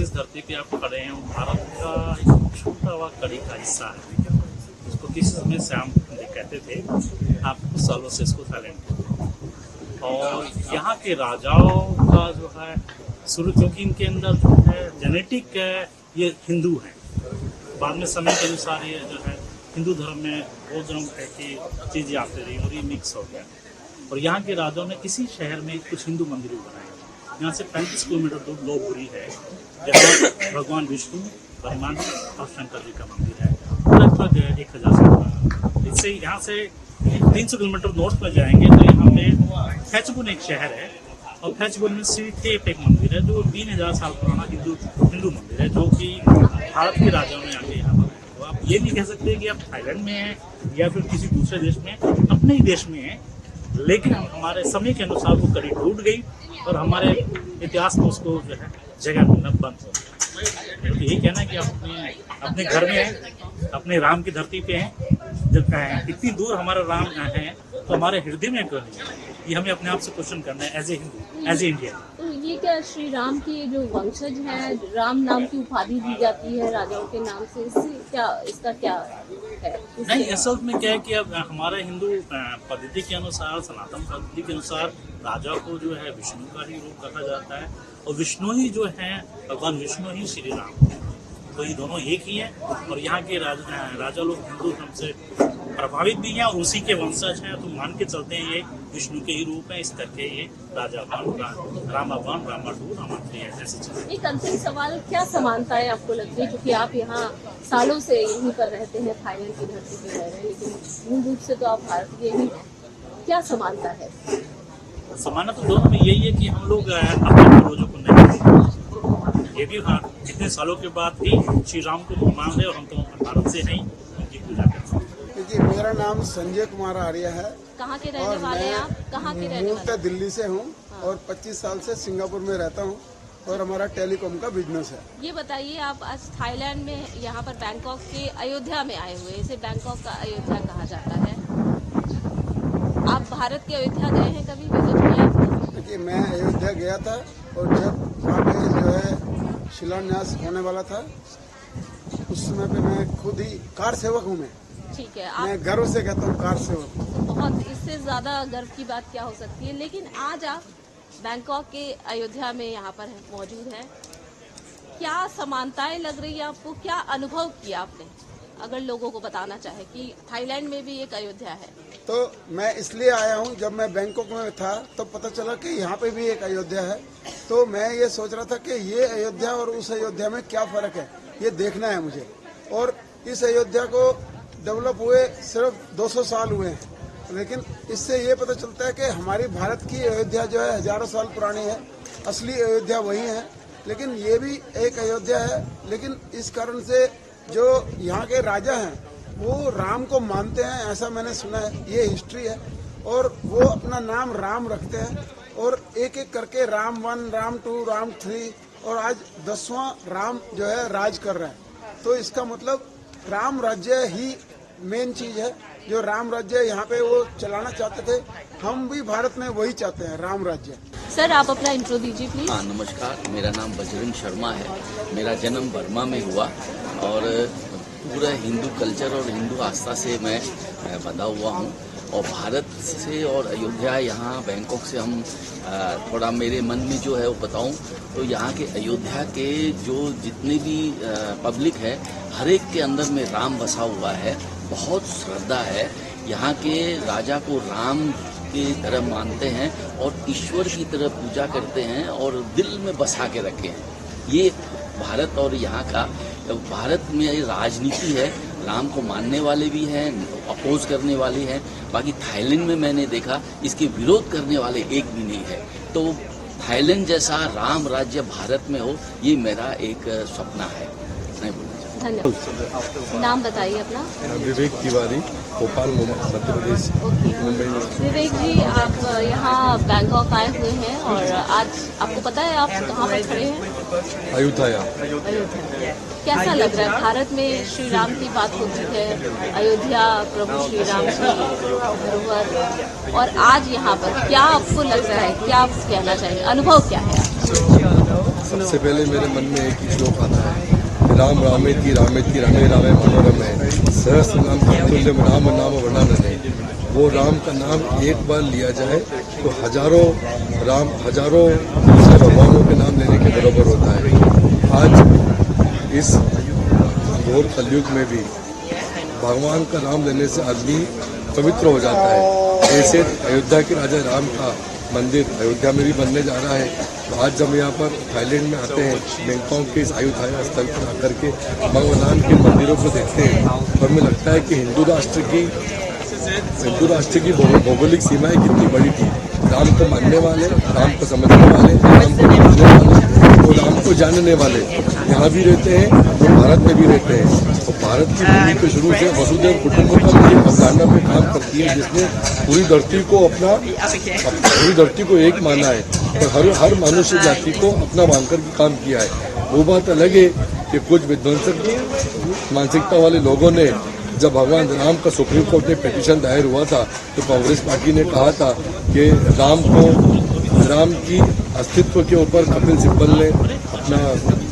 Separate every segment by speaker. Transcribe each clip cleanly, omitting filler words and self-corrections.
Speaker 1: जिस धरती पे आप खड़े हैं वो भारत का एक छोटा हुआ कड़ी का हिस्सा है, उसको किसी समय श्याम कहते थे। आप कुछ सालों से इसको थाईलैंड, और यहाँ के राजाओं का जो है शुरू, क्योंकि इनके अंदर जो है जेनेटिक ये हिंदू हैं, बाद में समय के अनुसार ये जो है हिंदू धर्म में वो जो ऐसी चीज़ें आती रही और ये मिक्स हो गया। और यहाँ के राजाओं ने किसी शहर में कुछ हिंदू मंदिर बनाए। यहाँ से 35 किलोमीटर दूर लोहपुरी है, जहाँ भगवान विष्णु, हनुमान और शंकर जी का मंदिर है, लगभग 1000 साल पुराना। इससे यहाँ से 300 किलोमीटर नॉर्थ में जाएंगे तो यहाँ पे फैचबुन एक शहर है, और फैचबुन में श्री टेप एक मंदिर है जो 3000 साल पुराना हिंदू मंदिर है, जो कि भारत के राजाओं ने आके यहाँ बनाया। तो आप ये नहीं कह सकते कि आप थाईलैंड में हैं या फिर किसी दूसरे देश में, अपने ही देश में हैं, लेकिन हमारे समय के अनुसार वो कड़ी टूट गई और हमारे इतिहास में उसको जो है जगह मिलना बंद हो गया। तो यही कहना है कि आप अपने घर में हैं, अपने राम की धरती पे हैं। जब इतनी दूर हमारा राम है तो हमारे हृदय में क्यों नहीं है, ये हमें अपने आप से क्वेश्चन करना है as a Hindu, as a Indian.
Speaker 2: तो ये क्या श्री राम की जो वंशज है, राम नाम की उपाधि दी जाती है राजाओं के नाम से, इसका क्या है?
Speaker 1: नहीं, असल में क्या है कि अब हमारे हिंदू पद्धति के अनुसार, सनातन पद्धति के अनुसार राजा को जो है विष्णु का ही रूप कहा जाता है, और विष्णु ही जो है भगवान विष्णु ही श्री राम, तो ये दोनों एक ही हैं। और यहाँ के राजा लोग हिंदू धर्म से प्रभावित भी हैं और उसी के वंशज हैं, तो मान के चलते हैं ये विष्णु के ही रूप है, इस करके ये राजा राम भगवान, रामाटू, रामात्री ऐसी चीजें।
Speaker 2: एक अंतिम सवाल, क्या समानताएं आपको लगती है, क्योंकि आप यहाँ सालों से यहीं पर रहते हैं, थाईलैंड की धरती पे रह रहे हैं, लेकिन मूल रूप से तो आप भारतीय ही हैं, क्या समानता है?
Speaker 1: समानता तो दोनों में यही है कि हम लोग अपने पूर्वजों को नहीं मानते, ये भी हाँ इतने सालों के बाद भी श्री राम को मान रहे और हम तो भारत से नहीं उनकी पूजा करते हैं।
Speaker 3: देखिए, मेरा नाम संजय कुमार आर्य है।
Speaker 2: कहाँ के रहने वाले हैं आप? कहाँ के रहने वाले?
Speaker 3: दिल्ली से हूँ और 25 साल से सिंगापुर में रहता हूँ और हमारा टेलीकॉम का बिजनेस है।
Speaker 2: ये बताइए, आप आज थाईलैंड में यहाँ पर बैंकॉक के अयोध्या में आए हुए, इसे बैंकॉक का अयोध्या कहा जाता है। आप भारत के अयोध्या गए हैं, कभी विजिट किया?
Speaker 3: देखिए, मैं अयोध्या गया था और जब वहाँ पे जो है शिलान्यास होने वाला था, उस समय पे मैं खुद ही कार सेवक हूँ।
Speaker 2: ठीक है,
Speaker 3: मैं गर्व से कहता हूँ कार सेवक।
Speaker 2: तो बहुत, इससे ज्यादा गर्व की बात क्या हो सकती है। लेकिन आज आप बैंकॉक के अयोध्या में यहाँ पर मौजूद हैं, क्या समानताएं लग रही है आपको, क्या अनुभव किया आपने, अगर लोगों को बताना चाहे कि थाईलैंड में भी एक अयोध्या है?
Speaker 3: तो मैं इसलिए आया हूँ, जब मैं बैंकॉक में था तो पता चला कि यहाँ पे भी एक अयोध्या है, तो मैं ये सोच रहा था कि ये अयोध्या और उस अयोध्या में क्या फर्क है, ये देखना है मुझे। और इस अयोध्या को डेवलप हुए सिर्फ 200 साल हुए हैं, लेकिन इससे ये पता चलता है कि हमारी भारत की अयोध्या जो है हजारों साल पुरानी है, असली अयोध्या वही है। लेकिन ये भी एक अयोध्या है, लेकिन इस कारण से जो यहाँ के राजा हैं वो राम को मानते हैं, ऐसा मैंने सुना है, ये हिस्ट्री है। और वो अपना नाम राम रखते हैं और एक एक करके राम 1, राम 2, राम 3 और आज 10वां राम जो है राज कर रहा है। तो इसका मतलब राम राज्य ही मेन चीज है, जो राम राज्य यहाँ पे वो चलाना चाहते थे, हम भी भारत में वही चाहते हैं, राम राज्य।
Speaker 2: सर, आप अपना इंट्रो दीजिए प्लीज।
Speaker 4: हाँ, नमस्कार, मेरा नाम बजरंग शर्मा है। मेरा जन्म बर्मा में हुआ और पूरा हिंदू कल्चर और हिंदू आस्था से मैं बंधा हुआ हूँ। और भारत से और अयोध्या, यहाँ बैंकॉक से हम थोड़ा मेरे मन में जो है वो बताऊं तो यहाँ के अयोध्या के जो जितने भी पब्लिक है, हर एक के अंदर में राम बसा हुआ है, बहुत श्रद्धा है। यहाँ के राजा को राम की तरह मानते हैं और ईश्वर की तरह पूजा करते हैं और दिल में बसा के रखे हैं। ये भारत और यहाँ का, भारत में राजनीति है, राम को मानने वाले भी हैं, अपोज करने वाले हैं। बाकी थाईलैंड में मैंने देखा इसके विरोध करने वाले एक भी नहीं है। तो थाईलैंड जैसा राम राज्य भारत में हो, ये मेरा एक सपना है। नहीं बोलना चाहता।
Speaker 2: धन्यवाद। नाम बताइए अपना।
Speaker 5: विवेक तिवारी, भोपाल, मध्य प्रदेश, मुंबई में।
Speaker 2: विवेक जी, आप यहाँ बैंकॉक आए हुए हैं और आज आपको पता है आप कहाँ पर खड़े हैं?
Speaker 5: अयोध्या।
Speaker 2: कैसा लग रहा है? भारत में श्री राम की बात होती है, अयोध्या प्रभु श्री राम की धरोहर, और आज यहाँ पर क्या आपको लग रहा है, क्या आप कहना चाहिए, अनुभव क्या है?
Speaker 5: सबसे पहले मेरे मन में एक ही श्लोक आता है, राम रामेति रामेति रमे रामे मनोरमे सहस्र नाम तत्तुल्य राम नाम वर्णनने। वो राम का नाम एक बार लिया जाए तो हजारों दूसरे भगवानों के नाम लेने के बराबर होता है। आज इस घोर कलयुग में भी भगवान का नाम लेने से आदमी पवित्र हो जाता है। ऐसे अयोध्या के राजा राम का मंदिर अयोध्या में भी बनने जा रहा है। तो आज जब यहाँ पर थाईलैंड में आते हैं, बैंकॉक के इस अयोध्या स्थल पर आकर के भगवान के मंदिरों को देखते हैं, तो हमें लगता है कि हिंदू राष्ट्र की भौगोलिक सीमाएं कितनी बड़ी थी। राम को मानने वाले, राम को समझने वाले, राम को मानने वाले और राम को जानने वाले यहाँ भी रहते हैं और भारत में भी रहते हैं। और भारत की भूमि के शुरू से वसुधैव कुटुंबकम की अवधारणा पे काम करती है, जिसने पूरी धरती को एक माना है और हर मनुष्य जाति को अपना मानकर के काम किया है। वो बात अलग है कि कुछ विध्वंसक मानसिकता वाले लोगों ने, जब भगवान राम का सुप्रीम कोर्ट में पिटीशन दायर हुआ था तो कांग्रेस पार्टी ने कहा था कि राम की अस्तित्व के ऊपर कपिल सिब्बल ने अपना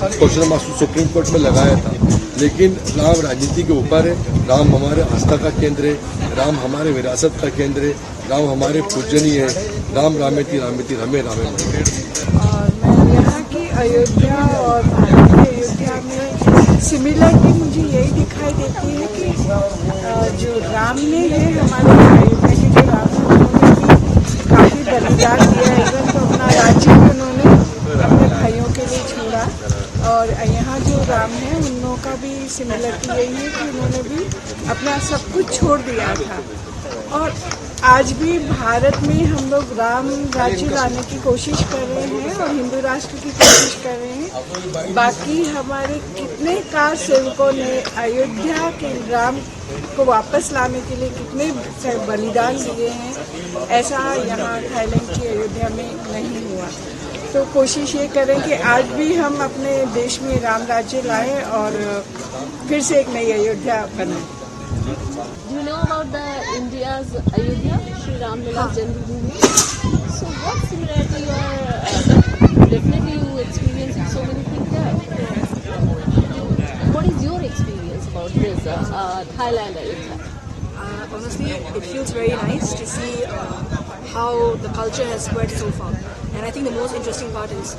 Speaker 5: क्वेश्चन सुप्रीम कोर्ट में लगाया था। लेकिन राम राजनीति के ऊपर है, राम हमारे आस्था का केंद्र है, राम हमारे विरासत का केंद्र है, राम हमारे पूजनीय है। राम रामेति रामेति रमे रामे।
Speaker 6: और मैं यहाँ की अयोध्या और भारत की अयोध्या में सिमिलरिटी मुझे यही दिखाई देती है कि जो राम ने है हमारे अयोध्या के जो राम है उन्होंने भी काफ़ी बलिदान दिया है। इवन तो अपना राज्य भी उन्होंने अपने भाइयों के लिए छोड़ा। और यहाँ जो राम है उन लोगों का भी सिमिलरिटी यही है कि उन्होंने भी अपना सब कुछ छोड़ दिया था। और आज भी भारत में हम लोग राम राज्य लाने की कोशिश कर रहे हैं और हिंदू राष्ट्र की कोशिश कर रहे हैं। बाकी हमारे कितने कार सेवकों ने अयोध्या के राम को वापस लाने के लिए कितने बलिदान दिए हैं, ऐसा यहाँ थाईलैंड की अयोध्या में नहीं हुआ। तो कोशिश ये करें कि आज भी हम अपने देश में राम राज्य लाएं और फिर से एक नई अयोध्या बनाएं।
Speaker 2: Do you know about the India's Ayodhya, Shri Ram Lila Janmabhoomi? So what similarity or definitely you experienced so many things there. What is your experience about this Thailand Ayodhya?
Speaker 7: Honestly, it feels very nice to see how the culture has spread so far. And I think the most interesting part is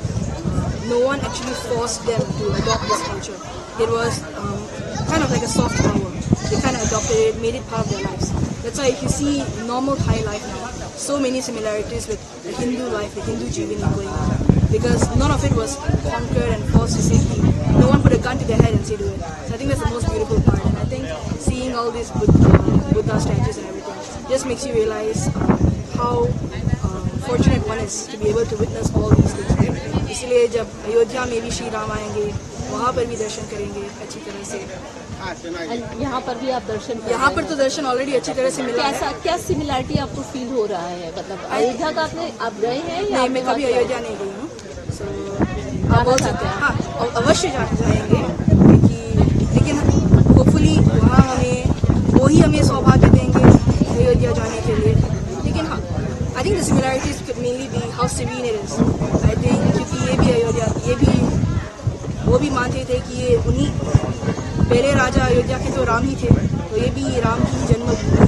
Speaker 7: no one actually forced them to adopt this culture. It was kind of like a soft power. They kind of adopted it, made it part of their lives. That's why if you see normal Thai life now, so many similarities with the Hindu life, the Hindu Jivini going on. Because none of it was conquered and forced to safety. No one put a gun to their head and say do it. So I think that's the most beautiful part. And I think seeing all these Buddha statues and everything just makes you realize how fortunate one is to be able to witness all these things. इसलिए जब अयोध्या में भी श्री राम आएंगे, वहाँ पर भी दर्शन करेंगे अच्छी तरह से।
Speaker 2: यहाँ पर भी आप दर्शन करें?
Speaker 7: यहाँ पर तो दर्शन ऑलरेडी अच्छी तरह से मिला है।
Speaker 2: क्या सिमिलरिटी आपको फील हो रहा है? मतलब अयोध्या का आप गए हैं?
Speaker 7: नहीं, मैं कभी अयोध्या नहीं गई हूँ। आप बोल सकते हैं। हाँ, अवश्य जाएंगे, लेकिन होपफुली वहाँ हमें सौभाग्य देंगे अयोध्या जाने के लिए। लेकिन हाँ, I think the similarities could mainly be how serene it is. I think क्योंकि ये भी अयोध्या, ये भी वो भी मानते थे कि ये उन्हीं पहले राजा अयोध्या के तो राम ही थे, तो ये भी राम की जन्मभूमि है।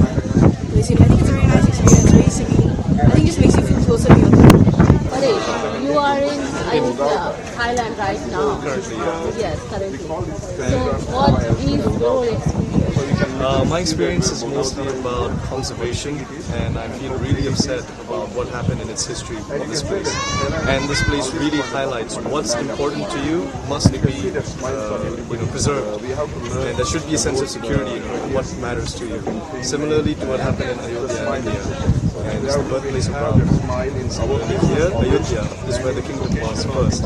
Speaker 7: तो इसीलिए I think it's a very nice experience, very serene. I think it just makes you feel closer to your family.
Speaker 2: You are in Ayodhya, Thailand right now.
Speaker 5: Currently, yeah.
Speaker 2: Yes, currently. So what is your experience?
Speaker 8: My experience is mostly about conservation, and I feel really upset about what happened in its history of this place. And this place really highlights what's important to you must be preserved, and there should be a sense of security in what matters to you. Similarly to what happened in Ayodhya, India, and it's the birthplace of Ram. Similarly here, Ayodhya is where the kingdom was first.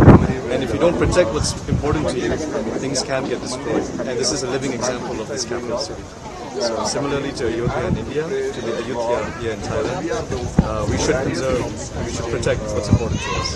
Speaker 8: And if you don't protect what's important to you, things can get destroyed. And this is a living example of this capital city. So similarly to Ayodhya in India, to the Ayodhya here in Thailand, we should conserve and we should protect what's important to us.